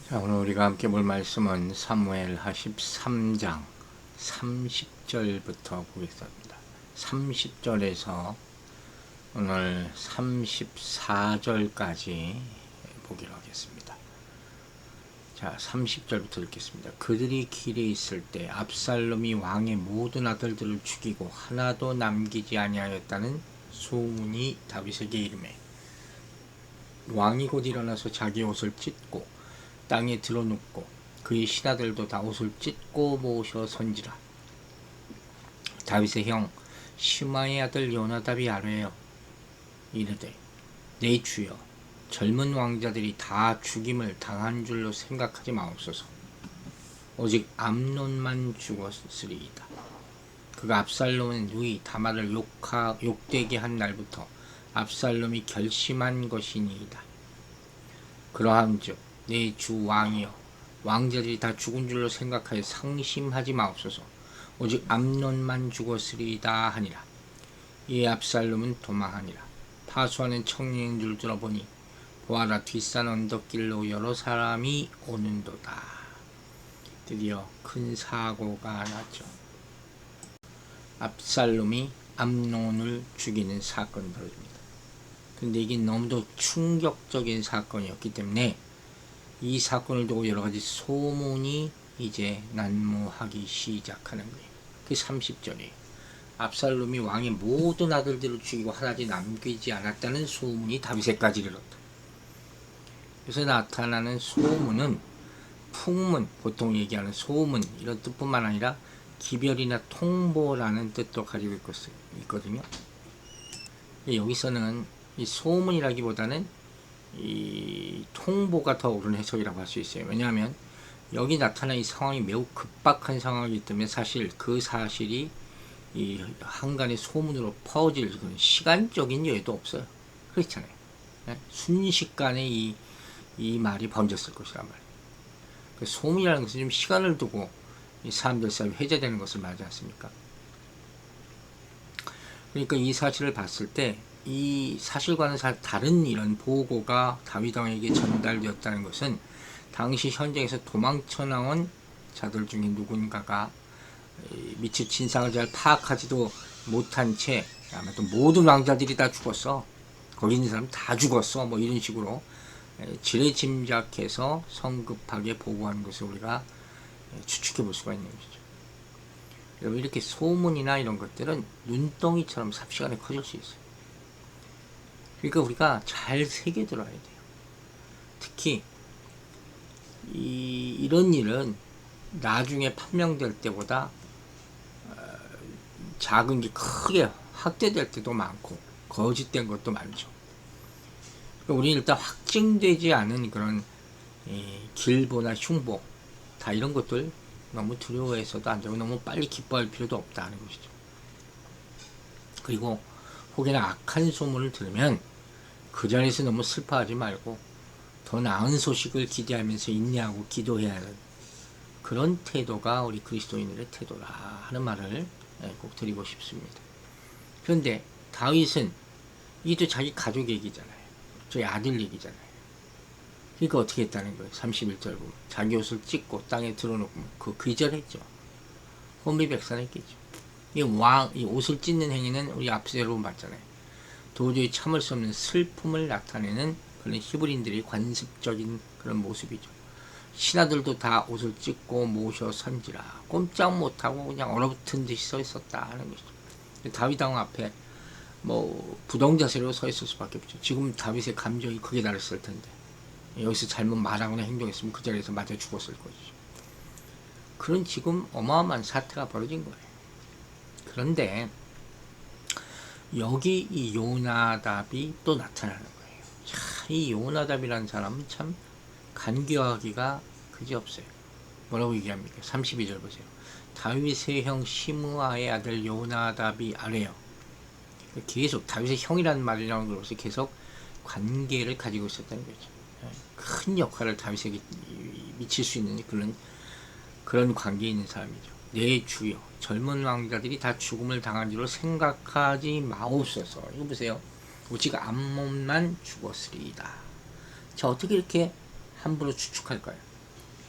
자, 오늘 우리가 함께 볼 말씀은 사무엘하 13장 30절부터 보겠습니다. 30절에서 오늘 34절까지 보기로 하겠습니다. 자, 30절부터 읽겠습니다. 그들이 길에 있을 때 압살롬이 왕의 모든 아들들을 죽이고 하나도 남기지 아니하였다는 소문이 다윗에게 이르매 왕이 곧 일어나서 자기 옷을 찢고 땅에 드러눕고 그의 신하들도 다 옷을 찢고 모셔 선지라. 다윗의 형 시므아의 아들 요나답이 아뢰어 이르되 내 주여 젊은 왕자들이 다 죽임을 당한 줄로 생각하지 마옵소서. 오직 암논만 죽었으리이다. 그가 압살롬은 누이 다말을 욕되게 한 날부터 압살롬이 결심한 것이니이다. 그러함즉 내 주 왕이여 왕자들이 다 죽은 줄로 생각하여 상심하지 마옵소서. 오직 암논만 죽었으리이다 하니라. 이에 압살롬은 도망하니라. 파수하는 청년인 줄 들어보니 보아라 뒷산 언덕길로 여러 사람이 오는도다. 드디어 큰 사고가 났죠. 압살롬이 암논을 죽이는 사건이 벌어집니다. 근데 이게 너무도 충격적인 사건이었기 때문에 이 사건을 두고 여러가지 소문이 이제 난무하기 시작하는 거예요. 그게 30절이에요. 압살롬이 왕의 모든 아들들을 죽이고 하나도 남기지 않았다는 소문이 다윗에까지 이르렀다. 그래서 나타나는 소문은 풍문, 보통 얘기하는 소문 이런 뜻뿐만 아니라 기별이나 통보라는 뜻도 가지고 있거든요. 여기서는 이 소문이라기보다는 이 통보가 더 옳은 해석이라고 할 수 있어요. 왜냐하면 여기 나타난 이 상황이 매우 급박한 상황이기 때문에 사실 그 사실이 이 한간의 소문으로 퍼질 그런 시간적인 여유도 없어요. 그렇잖아요. 순식간에 이 말이 번졌을 것이란 말이에요. 그 소문이라는 것은 좀 시간을 두고 이 사람들 사이에 회자되는 것을 말하지 않습니까? 그러니까 이 사실을 봤을 때 이 사실과는 다른 이런 보고가 다윗 왕에게 전달되었다는 것은 당시 현장에서 도망쳐 나온 자들 중에 누군가가 미처 진상을 잘 파악하지도 못한 채 아마도 모든 왕자들이 다 죽었어. 거기 있는 사람 다 죽었어. 뭐 이런 식으로 지레짐작해서 성급하게 보고하는 것을 우리가 추측해 볼 수가 있는 것이죠. 여러분 이렇게 소문이나 이런 것들은 눈덩이처럼 삽시간에 커질 수 있어요. 그러니까 우리가 잘 새겨들어야 돼요. 특히 이런 일은 나중에 판명될 때보다 작은 게 크게 확대될 때도 많고 거짓된 것도 많죠. 그러니까 우리는 일단 확증되지 않은 그런 길보나 흉보 다 이런 것들 너무 두려워해서도 안 되고 너무 빨리 기뻐할 필요도 없다는 것이죠. 그리고 혹여나 악한 소문을 들으면 그 자리에서 너무 슬퍼하지 말고 더 나은 소식을 기대하면서 인내하고 기도해야 하는 그런 태도가 우리 그리스도인들의 태도라 하는 말을 꼭 드리고 싶습니다. 그런데 다윗은 이도 자기 가족 얘기잖아요. 저희 아들 얘기잖아요. 그러니까 어떻게 했다는 거예요? 31절 보면 자기 옷을 찢고 땅에 드러놓고 그 기절했죠. 혼비백산했겠죠. 이 옷을 찢는 행위는 우리 앞서 여러분 봤잖아요. 도저히 참을 수 없는 슬픔을 나타내는 그런 히브리인들의 관습적인 그런 모습이죠. 신하들도 다 옷을 찢고 모셔 선지라 꼼짝 못하고 그냥 얼어붙은 듯이 서 있었다 하는 것이죠. 다윗 왕 앞에 뭐 부동자세로 서 있을 수밖에 없죠. 지금 다윗의 감정이 크게 달했을 텐데 여기서 잘못 말하거나 행동했으면 그 자리에서 맞아 죽었을 것이죠. 그런 지금 어마어마한 사태가 벌어진 거예요. 그런데 여기 이 요나답이 또 나타나는 거예요. 자, 이 요나답이라는 사람은 참 간교하기가 그지없어요. 뭐라고 얘기합니까? 32절 보세요. 다윗의 형 시므아의 아들 요나답이 아뢰어. 계속 다윗의 형이라는 말이라는 것을 계속 관계를 가지고 있었다는 거죠. 큰 역할을 다윗에게 미칠 수 있는 그런 관계에 있는 사람이죠. 내 주여 젊은 왕자들이 다 죽음을 당한 줄로 생각하지 마옵소서. 이거 보세요. 오직 암몬만 죽었으리이다. 자, 어떻게 이렇게 함부로 추측할까요?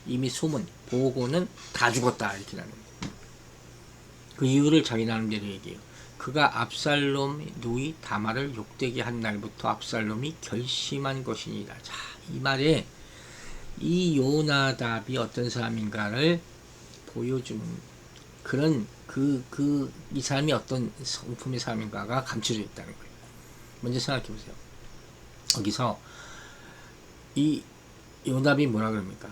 이미 소문, 보고는 다 죽었다 이렇게 나는 거예요. 그 이유를 자기 나름대로 얘기해요. 그가 압살롬 누이 다말을 욕되게 한 날부터 압살롬이 결심한 것이니라. 자, 이 말에 이 요나답이 어떤 사람인가를 보여주는 그런 이 사람이 어떤 성품의 사람인가가 감춰져 있다는 거예요. 먼저 생각해 보세요. 여기서 이 요나답이 뭐라 그럽니까?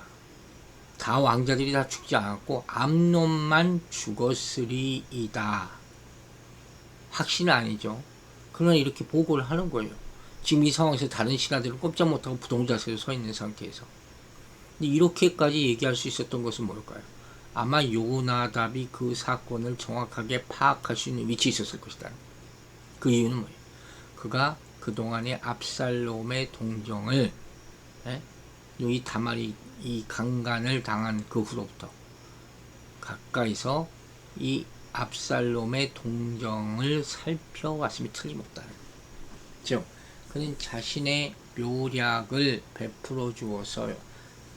다 왕자들이 다 죽지 않았고 암논만 죽었으리이다. 확신은 아니죠. 그러나 이렇게 보고를 하는 거예요. 지금 이 상황에서 다른 신하들은 꼼짝 못하고 부동자세로 서 있는 상태에서. 근데 이렇게까지 얘기할 수 있었던 것은 뭘까요? 아마 요나답이 그 사건을 정확하게 파악할 수 있는 위치에 있었을 것이다. 그 이유는 뭐예요? 그가 그동안에 압살롬의 동정을 이 다말이 이 강간을 당한 그 후로부터 가까이서 이 압살롬의 동정을 살펴왔음이 틀림없다는 거예요. 즉 그는 자신의 묘략을 베풀어 주어서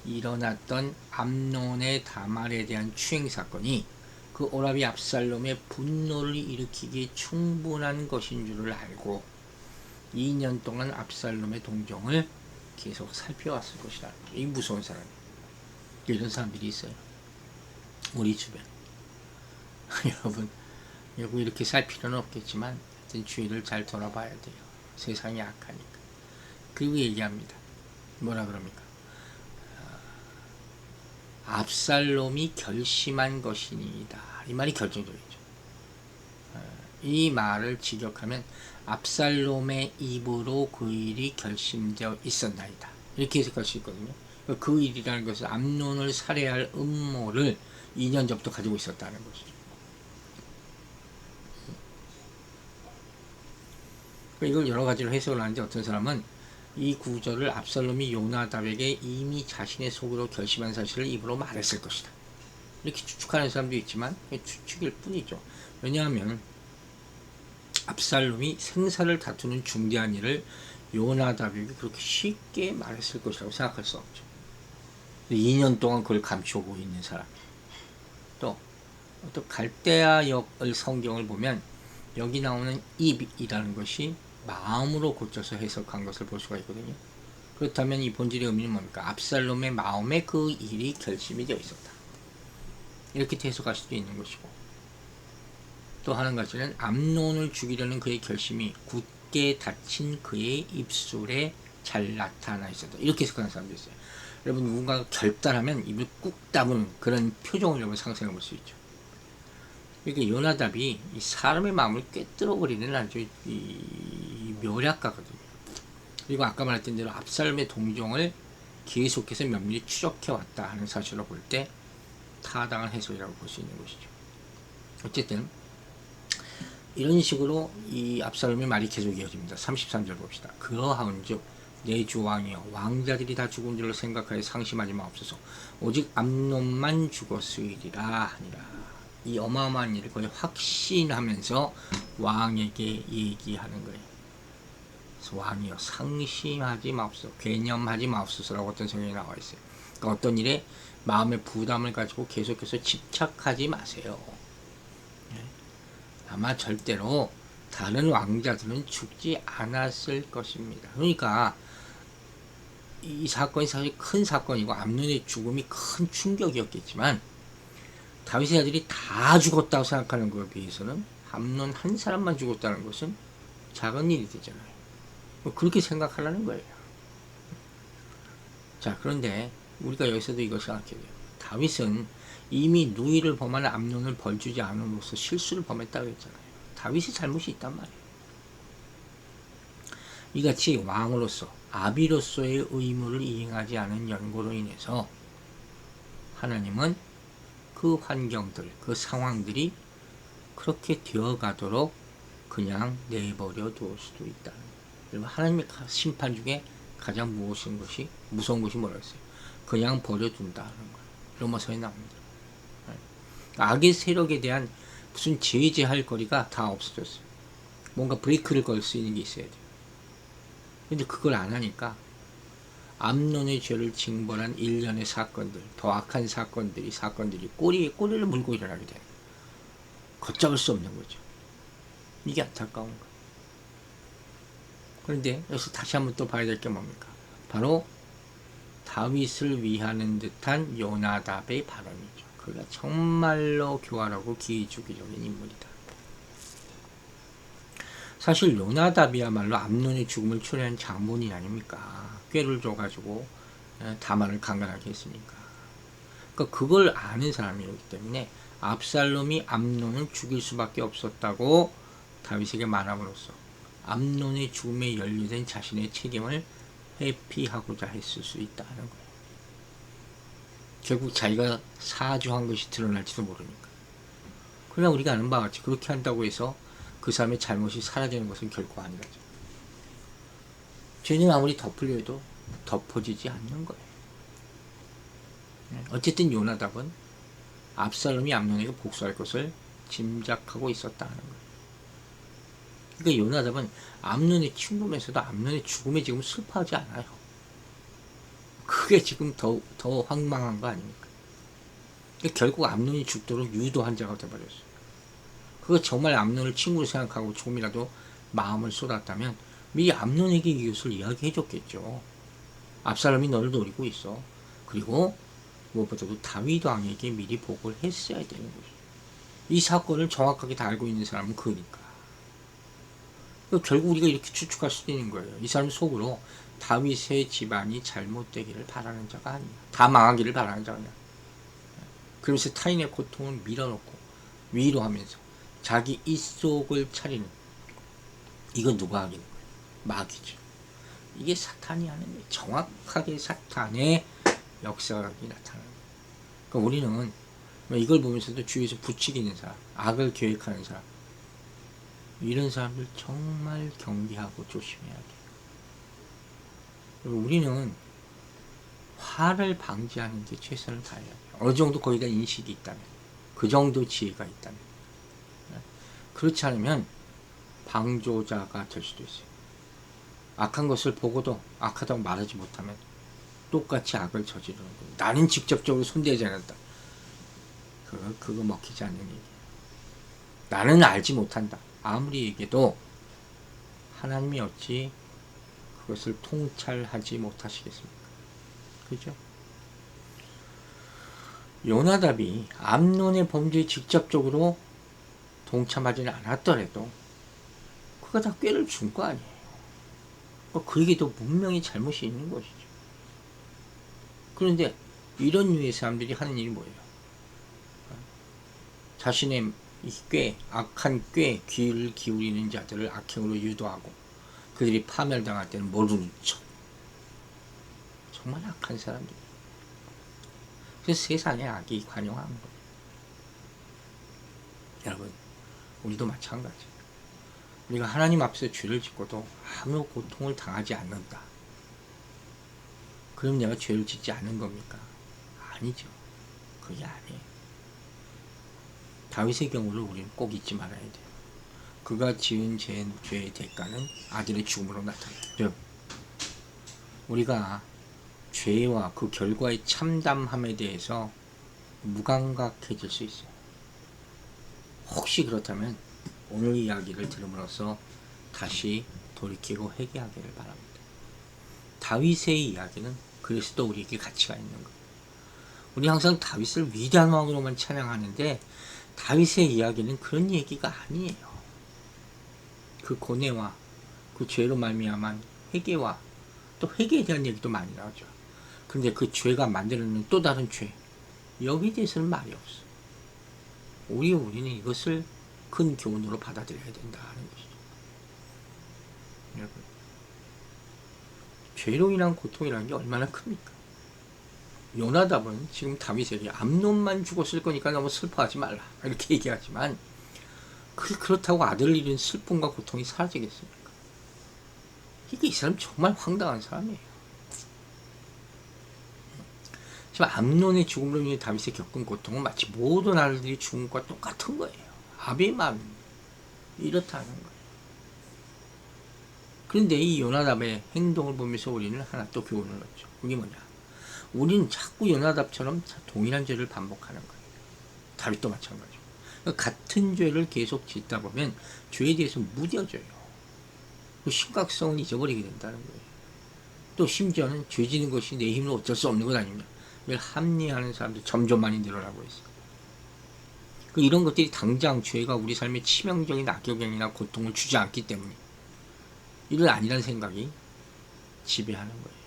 일어났던 암논의 다말에 대한 추행 사건이 그 오라비 압살롬의 분노를 일으키기에 충분한 것인 줄을 알고 2년 동안 압살롬의 동정을 계속 살펴왔을 것이다. 이 무서운 사람이에요. 이런 사람들이 있어요. 우리 주변. 여러분 이렇게 살 필요는 없겠지만 주위를 잘 돌아봐야 돼요. 세상이 악하니까. 그리고 얘기합니다. 뭐라 그럽니까? 압살롬이 결심한 것이니이다. 이 말이 결정적이죠. 이 말을 직역하면 압살롬의 입으로 그 일이 결심되어 있었나이다. 이렇게 해석할 수 있거든요. 그 일이라는 것은 암논을 살해할 음모를 2년 전부터 가지고 있었다는 것이죠. 이걸 여러 가지로 해석을 하는데 어떤 사람은 이 구절을 압살롬이 요나답에게 이미 자신의 속으로 결심한 사실을 입으로 말했을 것이다. 이렇게 추측하는 사람도 있지만 추측일 뿐이죠. 왜냐하면 압살롬이 생사를 다투는 중대한 일을 요나답에게 그렇게 쉽게 말했을 것이라고 생각할 수 없죠. 2년 동안 그걸 감추고 있는 사람. 또 갈대아 역을 성경을 보면 여기 나오는 입이라는 것이 마음으로 고쳐서 해석한 것을 볼 수가 있거든요. 그렇다면 이 본질의 의미는 뭡니까? 압살롬의 마음에 그 일이 결심이 되어 있었다. 이렇게 해석할 수도 있는 것이고, 또 한 가지는 암논을 죽이려는 그의 결심이 굳게 닫힌 그의 입술에 잘 나타나 있었다. 이렇게 해석하는 사람도 있어요. 여러분 누군가가 결단하면 입을 꾹 다무는 그런 표정을 여러분 상상해 볼 수 있죠. 그러니까 요나답이 이 사람의 마음을 꿰뚫어버리는 아주 이 묘략가거든요. 그리고 아까 말했던 대로 압살롬의 동정을 계속해서 면밀히 추적해 왔다 하는 사실로 볼 때 타당한 해석이라고 볼 수 있는 것이죠. 어쨌든 이런 식으로 이 압살롬의 말이 계속 이어집니다. 33절 봅시다. 그러하온즉 내 주 왕이여 왕자들이 다 죽은 줄로 생각하여 상심하지 마옵소서. 오직 암논만 죽었으리라 하니라. 이 어마어마한 일을 거의 확신하면서 왕에게 얘기하는 거예요. 그래서 왕이여 상심하지 마옵소서, 괴념하지 마옵소서라고 어떤 성경에 나와 있어요. 그러니까 어떤 일에 마음의 부담을 가지고 계속해서 집착하지 마세요. 아마 절대로 다른 왕자들은 죽지 않았을 것입니다. 그러니까 이 사건이 사실 큰 사건이고 암논의 죽음이 큰 충격이었겠지만 다윗의 아들이 다 죽었다고 생각하는 것에 비해서는 암논 한 사람만 죽었다는 것은 작은 일이 되잖아요. 그렇게 생각하려는 거예요. 자, 그런데 우리가 여기서도 이걸 생각해야 돼요. 다윗은 이미 누이를 범한 암논을 벌주지 않음으로써 실수를 범했다고 했잖아요. 다윗이 잘못이 있단 말이에요. 이같이 왕으로서 아비로서의 의무를 이행하지 않은 연고로 인해서 하나님은 그 환경들, 그 상황들이 그렇게 되어가도록 그냥 내버려 두을 수도 있다. 여러분, 하나님의 심판 중에 가장 무서운 것이 뭐라고 했어요? 그냥 버려둔다는 거예요. 로마서에 나옵니다. 악의 세력에 대한 무슨 제재할 거리가 다 없어졌어요. 뭔가 브레이크를 걸 수 있는 게 있어야 돼요. 근데 그걸 안 하니까 암논의 죄를 징벌한 일련의 사건들, 더 악한 사건들이 꼬리에 꼬리를 물고 일어나게 되는 거예요. 걷잡을 수 없는 거죠. 이게 안타까운 거예요. 그런데 여기서 다시 한번 또 봐야 될 게 뭡니까? 바로 다윗을 위하는 듯한 요나답의 발언이죠. 그가 정말로 교활하고 기회주기적인 인물이다. 사실 요나답이야말로 암논의 죽음을 초래한 장본인 아닙니까? 꾀를 줘가지고 다말을 강간하게 했으니까. 그러니까 그걸 아는 사람이기 때문에 압살롬이 암논을 죽일 수밖에 없었다고 다윗에게 말함으로써 암논의 죽음에 연루된 자신의 책임을 회피하고자 했을 수 있다는 거예요. 결국 자기가 사주한 것이 드러날지도 모르니까. 그러나 우리가 아는 바와 같이 그렇게 한다고 해서 그 사람의 잘못이 사라지는 것은 결코 아니라죠. 죄는 아무리 덮으려 해도 덮어지지 않는 거예요. 어쨌든 요나답은 압살롬이 암논에게 복수할 것을 짐작하고 있었다는 거예요. 그러니까 요나답은 암논의 친구면서도 암논의 죽음에 지금 슬퍼하지 않아요. 그게 지금 더 황망한 거 아닙니까? 그러니까 결국 암논이 죽도록 유도한 자가 되어버렸어요. 그거 정말 암논을 친구로 생각하고 조금이라도 마음을 쏟았다면 미리 암논에게 이것을 이야기해줬겠죠. 압살롬이 너를 노리고 있어. 그리고 무엇보다도 다윗 왕에게 미리 보고를 했어야 되는 거죠. 이 사건을 정확하게 다 알고 있는 사람은 그니까. 결국 우리가 이렇게 추측할 수도 있는 거예요. 이 사람 속으로 다윗의 집안이 잘못되기를 바라는 자가 아니야. 다 망하기를 바라는 자가 아니야. 그러면서 타인의 고통을 밀어넣고 위로하면서 자기 입속을 차리는, 이건 누가 하겠는 거예요? 마귀죠. 이게 사탄이 하는 거예요. 정확하게 사탄의 역사각이 나타나는 거예요. 그러니까 우리는 이걸 보면서도 주위에서 부추기는 사람, 악을 계획하는 사람, 이런 사람들 정말 경계하고 조심해야 돼요. 그리고 우리는 화를 방지하는 데 최선을 다해야 돼요. 어느 정도 거기다 인식이 있다면, 그 정도 지혜가 있다면. 그렇지 않으면 방조자가 될 수도 있어요. 악한 것을 보고도 악하다고 말하지 못하면 똑같이 악을 저지르는 거예요. 나는 직접적으로 손대지 않았다. 그거 먹히지 않는 얘기예요. 나는 알지 못한다. 아무리 얘기해도 하나님이 어찌 그것을 통찰하지 못하시겠습니까? 그죠? 요나답이 암논의 범죄에 직접적으로 동참하지는 않았더라도 그가 다 꾀를 준 거 아니에요. 그에게도 분명히 잘못이 있는 것이죠. 그런데 이런 류의 사람들이 하는 일이 뭐예요? 자신의 이 악한 꾀에 귀를 기울이는 자들을 악행으로 유도하고 그들이 파멸당할 때는 모르는 척. 정말 악한 사람들. 그래서 세상에 악이 관영한 거예요. 여러분, 우리도 마찬가지. 우리가 하나님 앞에서 죄를 짓고도 아무 고통을 당하지 않는다. 그럼 내가 죄를 짓지 않은 겁니까? 아니죠. 그게 아니에요. 다윗의 경우를 우리는 꼭 잊지 말아야 돼요. 그가 지은 죄의 대가는 아들의 죽음으로 나타나요. 즉, 우리가 죄와 그 결과의 참담함에 대해서 무감각해질 수 있어요. 혹시 그렇다면 오늘 이야기를 들음으로써 다시 돌이키고 회개하기를 바랍니다. 다윗의 이야기는 그래서 또 우리에게 가치가 있는 거예요. 우리 항상 다윗을 위대한 왕으로만 찬양하는데 다윗의 이야기는 그런 얘기가 아니에요. 그 고뇌와 그 죄로 말미암은 회개와 또 회개에 대한 얘기도 많이 나오죠. 그런데 그 죄가 만들어내는 또 다른 죄, 여기에 대해서는 말이 없어. 우리는 이것을 큰 교훈으로 받아들여야 된다는 것이죠. 여러분, 죄로 인한 고통이라는 게 얼마나 큽니까? 요나답은 지금 다윗에게 암논만 죽었을 거니까 너무 슬퍼하지 말라 이렇게 얘기하지만 그렇다고 아들을 잃은 슬픔과 고통이 사라지겠습니까? 이게 이 사람 정말 황당한 사람이에요. 지금 암논의 죽음으로 인해 다윗이 겪은 고통은 마치 모든 아들들이 죽은 것과 똑같은 거예요. 아비의 마음입니다. 이렇다는 거예요. 그런데 이 요나답의 행동을 보면서 우리는 하나 또 교훈을 얻죠. 그게 뭐냐? 우리는 자꾸 요나답처럼 동일한 죄를 반복하는 거예요. 다윗도 마찬가지고. 그러니까 같은 죄를 계속 짓다 보면 죄에 대해서 무뎌져요. 그 심각성을 잊어버리게 된다는 거예요. 또 심지어는 죄 지는 것이 내 힘으로 어쩔 수 없는 것 아닙니까? 이걸 합리화하는 사람들이 점점 많이 늘어나고 있어요. 이런 것들이 당장 죄가 우리 삶에 치명적인 악영향이나 고통을 주지 않기 때문에 이를 아니라는 생각이 지배하는 거예요.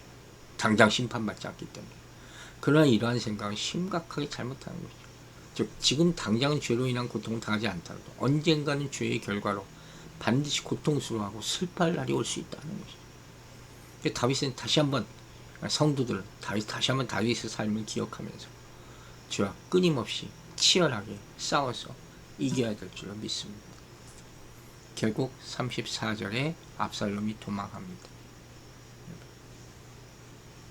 당장 심판받지 않기 때문에. 그러나 이러한 생각은 심각하게 잘못하는 거죠. 즉 지금 당장은 죄로 인한 고통을 당하지 않더라도 언젠가는 죄의 결과로 반드시 고통스러워하고 슬퍼할 날이 올 수 있다는 거죠. 다윗은 다시 한번 성도들은 다시 한번 다윗의 삶을 기억하면서 죄와 끊임없이 치열하게 싸워서 이겨야 될 줄로 믿습니다. 결국 34절에 압살롬이 도망합니다.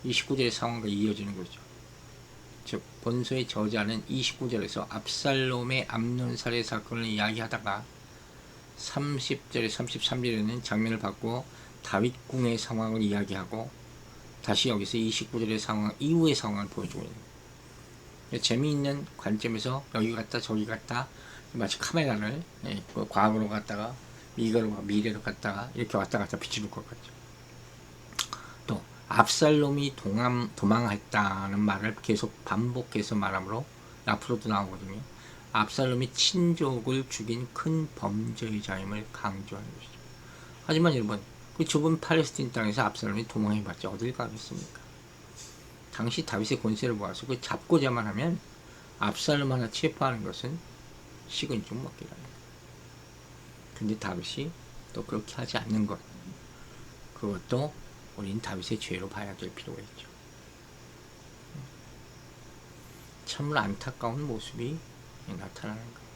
29절의 상황과 이어지는 거죠. 즉 본서의 저자는 29절에서 압살롬의 암논 살해 사건을 이야기하다가 30절에 33절에는 장면을 바꾸어 다윗궁의 상황을 이야기하고 다시 여기서 29절의 상황 이후의 상황을 보여주고 있는 거예요. 재미있는 관점에서 여기 갔다 저기 갔다 마치 카메라를 과거로 갔다가 미래로 갔다가 이렇게 왔다 갔다 비추는 것 같죠. 또 압살롬이 도망했다는 말을 계속 반복해서 말하므로 앞으로도 나오거든요. 압살롬이 친족을 죽인 큰 범죄자임을 강조하는 것이죠. 하지만 여러분, 그 좁은 팔레스틴 땅에서 압살롬이 도망해봤자 어딜 가겠습니까? 당시 다윗의 권세를 모아서 그 잡고자만 하면 압살롬 하나 체포하는 것은 식은 죽 먹기라는 거예요. 근데 다윗이 또 그렇게 하지 않는 것, 그것도 우리는 다윗의 죄로 봐야 될 필요가 있죠. 참으로 안타까운 모습이 나타나는 거예요.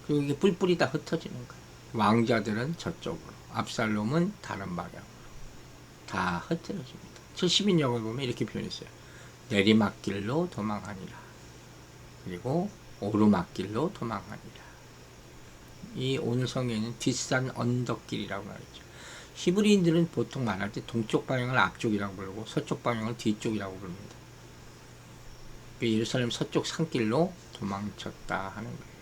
그리고 이게 뿔뿔이 다 흩어지는 거예요. 왕자들은 저쪽으로, 압살롬은 다른 방향으로 다 흩어집니다. 70인역을 보면 이렇게 표현했어요. 내리막길로 도망하니라. 그리고 오르막길로 도망하니라. 이 오늘 성경에는 뒷산 언덕길이라고 말했죠. 히브리인들은 보통 말할 때 동쪽 방향을 앞쪽이라고 부르고 서쪽 방향을 뒤쪽이라고 부릅니다. 예루살렘 서쪽 산길로 도망쳤다 하는 거예요.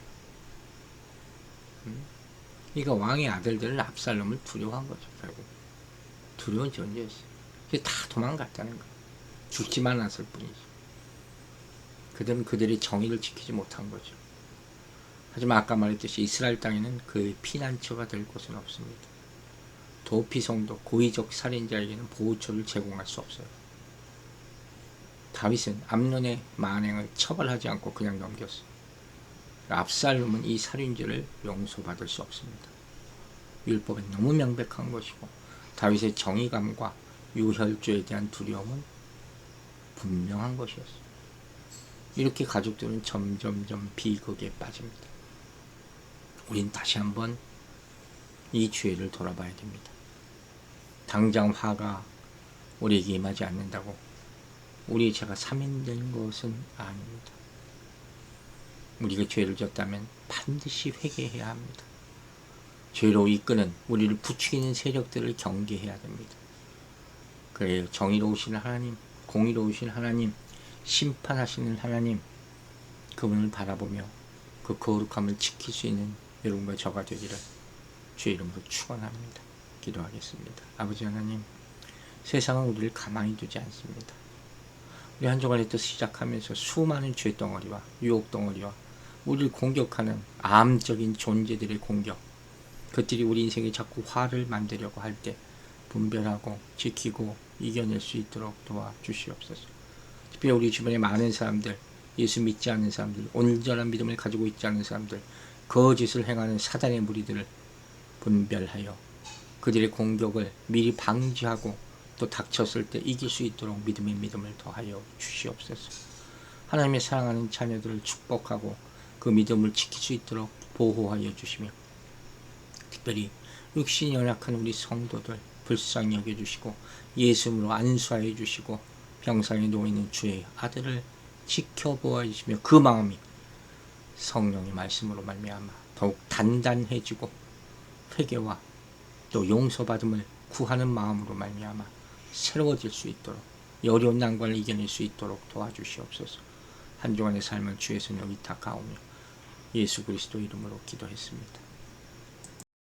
그러니까 왕의 아들들은 압살롬을 두려워한 거죠. 결국 두려운 존재였어요. 그래서 다 도망갔다는 거예요. 죽지만 않았을 뿐이죠. 그들은 그들의 정의를 지키지 못한 거죠. 하지만 아까 말했듯이 이스라엘 땅에는 그의 피난처가 될 곳은 없습니다. 도피성도 고의적 살인자에게는 보호처를 제공할 수 없어요. 다윗은 암논의 만행을 처벌하지 않고 그냥 넘겼어요. 압살롬은 이 살인죄를 용서받을 수 없습니다. 율법은 너무 명백한 것이고 다윗의 정의감과 유혈죄에 대한 두려움은 분명한 것이었어요. 이렇게 가족들은 점점점 비극에 빠집니다. 우린 다시 한번 이 죄를 돌아봐야 됩니다. 당장 화가 우리에게 임하지 않는다고 우리의 죄가 사면된 것은 아닙니다. 우리가 죄를 졌다면 반드시 회개해야 합니다. 죄로 이끄는 우리를 부추기는 세력들을 경계해야 됩니다. 그래요. 정의로우신 하나님, 공의로우신 하나님, 심판하시는 하나님, 그분을 바라보며 그 거룩함을 지킬 수 있는 여러분과 저가 되기를 주의 이름으로 축원합니다. 기도하겠습니다. 아버지 하나님, 세상은 우리를 가만히 두지 않습니다. 우리 한 주간에 또 시작하면서 수많은 죄덩어리와 유혹덩어리와 우리를 공격하는 암적인 존재들의 공격, 그들이 우리 인생에 자꾸 화를 만들려고 할 때 분별하고 지키고 이겨낼 수 있도록 도와주시옵소서. 특히 우리 주변에 많은 사람들, 예수 믿지 않는 사람들, 온전한 믿음을 가지고 있지 않는 사람들, 거짓을 행하는 사단의 무리들을 분별하여 그들의 공격을 미리 방지하고 또 닥쳤을 때 이길 수 있도록 믿음의 믿음을 더하여 주시옵소서. 하나님의 사랑하는 자녀들을 축복하고 그 믿음을 지킬 수 있도록 보호하여 주시며 특별히 육신이 연약한 우리 성도들 불쌍히 여겨주시고 예수님으로 안수하여 주시고 병상에 누워있는 주의 아들을 지켜보아 주시며 그 마음이 성령의 말씀으로 말미암아 더욱 단단해지고 회개와 또 용서받음을 구하는 마음으로 말미암아 새로워질 수 있도록, 이 어려운 난관을 이겨낼 수 있도록 도와주시옵소서. 한 주간의 삶을 주의 손에 의탁하오며 예수 그리스도 이름으로 기도했습니다.